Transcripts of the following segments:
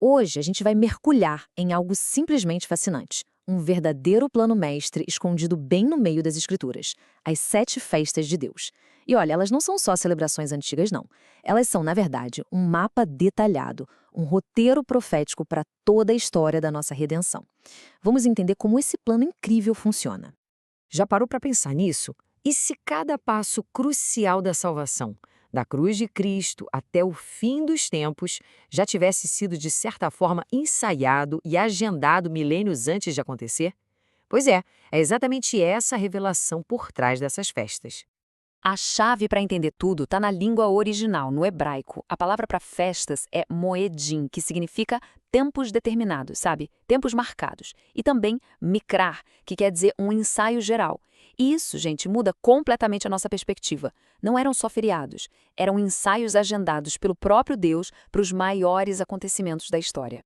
Hoje a gente vai mergulhar em algo simplesmente fascinante. Um verdadeiro plano mestre escondido bem no meio das escrituras. As 7 festas de Deus. E olha, elas não são só celebrações antigas, não. Elas são, na verdade, um mapa detalhado, um roteiro profético para toda a história da nossa redenção. Vamos entender como esse plano incrível funciona. Já parou para pensar nisso? E se cada passo crucial da salvação, da cruz de Cristo até o fim dos tempos, já tivesse sido de certa forma ensaiado e agendado milênios antes de acontecer? Pois é exatamente essa a revelação por trás dessas festas. A chave para entender tudo está na língua original, no hebraico. A palavra para festas é moedim, que significa tempos determinados, sabe? Tempos marcados. E também mikrar, que quer dizer um ensaio geral. E isso, gente, muda completamente a nossa perspectiva. Não eram só feriados, eram ensaios agendados pelo próprio Deus para os maiores acontecimentos da história.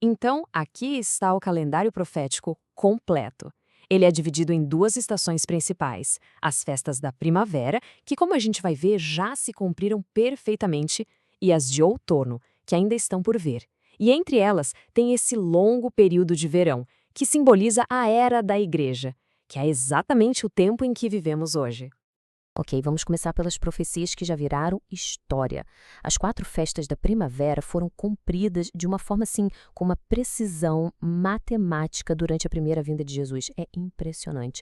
Então, aqui está o calendário profético completo. Ele é dividido em 2 estações principais: as festas da primavera, que, como a gente vai ver, já se cumpriram perfeitamente, e as de outono, que ainda estão por vir. E entre elas tem esse longo período de verão, que simboliza a era da igreja, que é exatamente o tempo em que vivemos hoje. Ok, vamos começar pelas profecias que já viraram história. As 4 festas da primavera foram cumpridas de uma forma assim, com uma precisão matemática durante a primeira vinda de Jesus. É impressionante.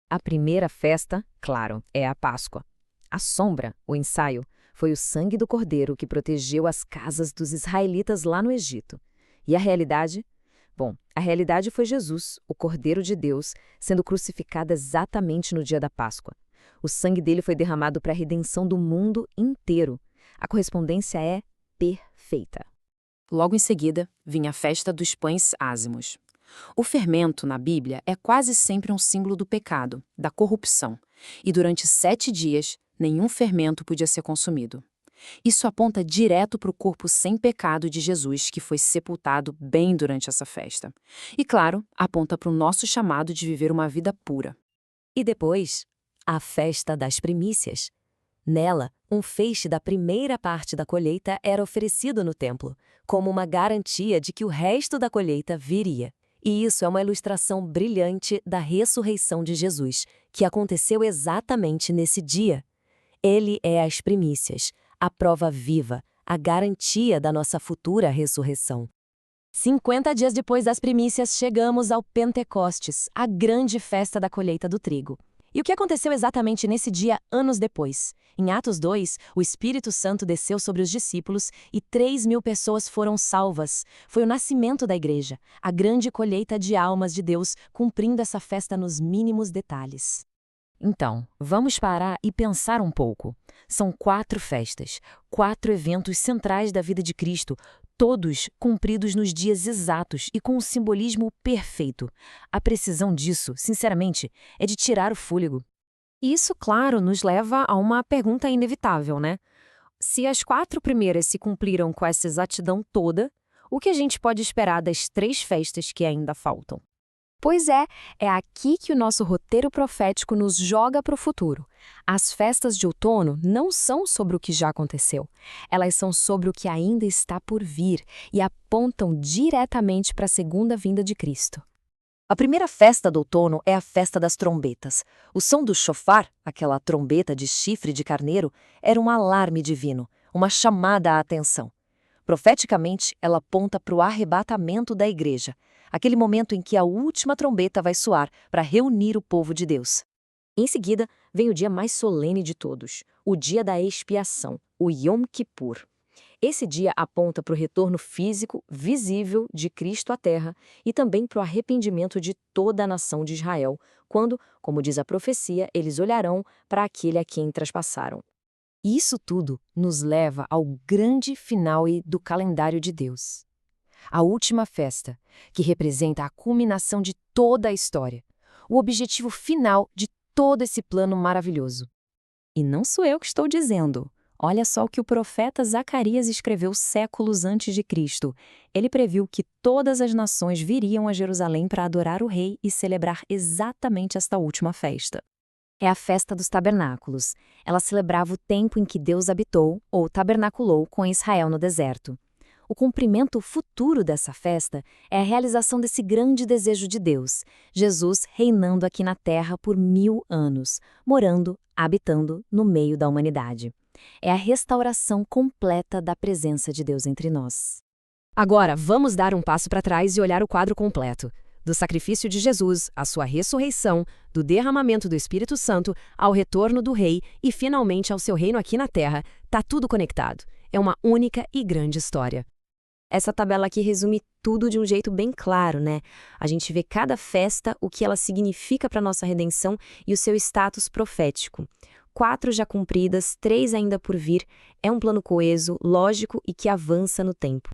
A primeira festa, claro, é a Páscoa. A sombra, o ensaio, foi o sangue do cordeiro que protegeu as casas dos israelitas lá no Egito. E a realidade? Bom, a realidade foi Jesus, o Cordeiro de Deus, sendo crucificado exatamente no dia da Páscoa. O sangue dele foi derramado para a redenção do mundo inteiro. A correspondência é perfeita. Logo em seguida, vinha a festa dos pães ázimos. O fermento, na Bíblia, é quase sempre um símbolo do pecado, da corrupção. E durante 7 dias, nenhum fermento podia ser consumido. Isso aponta direto para o corpo sem pecado de Jesus, que foi sepultado bem durante essa festa. E, claro, aponta para o nosso chamado de viver uma vida pura. E depois, a festa das primícias. Nela, um feixe da primeira parte da colheita era oferecido no templo, como uma garantia de que o resto da colheita viria. E isso é uma ilustração brilhante da ressurreição de Jesus, que aconteceu exatamente nesse dia. Ele é as primícias, a prova viva, a garantia da nossa futura ressurreição. 50 dias depois das primícias, chegamos ao Pentecostes, a grande festa da colheita do trigo. E o que aconteceu exatamente nesse dia, anos depois? Em Atos 2, o Espírito Santo desceu sobre os discípulos e 3.000 pessoas foram salvas. Foi o nascimento da igreja, a grande colheita de almas de Deus, cumprindo essa festa nos mínimos detalhes. Então, vamos parar e pensar um pouco. São 4 festas, 4 eventos centrais da vida de Cristo, todos cumpridos nos dias exatos e com um simbolismo perfeito. A precisão disso, sinceramente, é de tirar o fôlego. Isso, claro, nos leva a uma pergunta inevitável, né? Se as 4 primeiras se cumpriram com essa exatidão toda, o que a gente pode esperar das 3 festas que ainda faltam? Pois é aqui que o nosso roteiro profético nos joga para o futuro. As festas de outono não são sobre o que já aconteceu. Elas são sobre o que ainda está por vir e apontam diretamente para a segunda vinda de Cristo. A primeira festa do outono é a festa das trombetas. O som do shofar, aquela trombeta de chifre de carneiro, era um alarme divino, uma chamada à atenção. Profeticamente, ela aponta para o arrebatamento da igreja, aquele momento em que a última trombeta vai soar para reunir o povo de Deus. Em seguida, vem o dia mais solene de todos, o dia da expiação, o Yom Kippur. Esse dia aponta para o retorno físico, visível, de Cristo à Terra e também para o arrependimento de toda a nação de Israel, quando, como diz a profecia, eles olharão para aquele a quem traspassaram. E isso tudo nos leva ao grande final do calendário de Deus. A última festa, que representa a culminação de toda a história, o objetivo final de todo esse plano maravilhoso. E não sou eu que estou dizendo. Olha só o que o profeta Zacarias escreveu séculos antes de Cristo. Ele previu que todas as nações viriam a Jerusalém para adorar o rei e celebrar exatamente esta última festa. É a festa dos tabernáculos. Ela celebrava o tempo em que Deus habitou ou tabernaculou com Israel no deserto. O cumprimento futuro dessa festa é a realização desse grande desejo de Deus, Jesus reinando aqui na Terra por 1000 anos, morando, habitando no meio da humanidade. É a restauração completa da presença de Deus entre nós. Agora, vamos dar um passo para trás e olhar o quadro completo. Do sacrifício de Jesus, à sua ressurreição, do derramamento do Espírito Santo, ao retorno do Rei e, finalmente, ao seu reino aqui na Terra, tá tudo conectado. É uma única e grande história. Essa tabela aqui resume tudo de um jeito bem claro, né? A gente vê cada festa, o que ela significa para a nossa redenção e o seu status profético. 4 já cumpridas, 3 ainda por vir, é um plano coeso, lógico e que avança no tempo.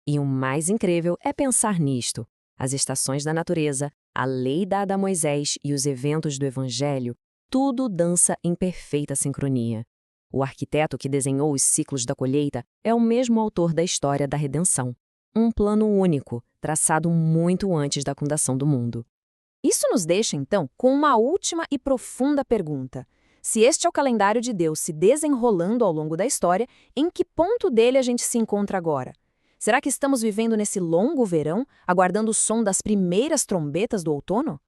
E o mais incrível é pensar nisto. As estações da natureza, a lei dada a Moisés e os eventos do Evangelho, tudo dança em perfeita sincronia. O arquiteto que desenhou os ciclos da colheita é o mesmo autor da história da redenção. Um plano único, traçado muito antes da fundação do mundo. Isso nos deixa, então, com uma última e profunda pergunta. Se este é o calendário de Deus se desenrolando ao longo da história, em que ponto dele a gente se encontra agora? Será que estamos vivendo nesse longo verão, aguardando o som das primeiras trombetas do outono?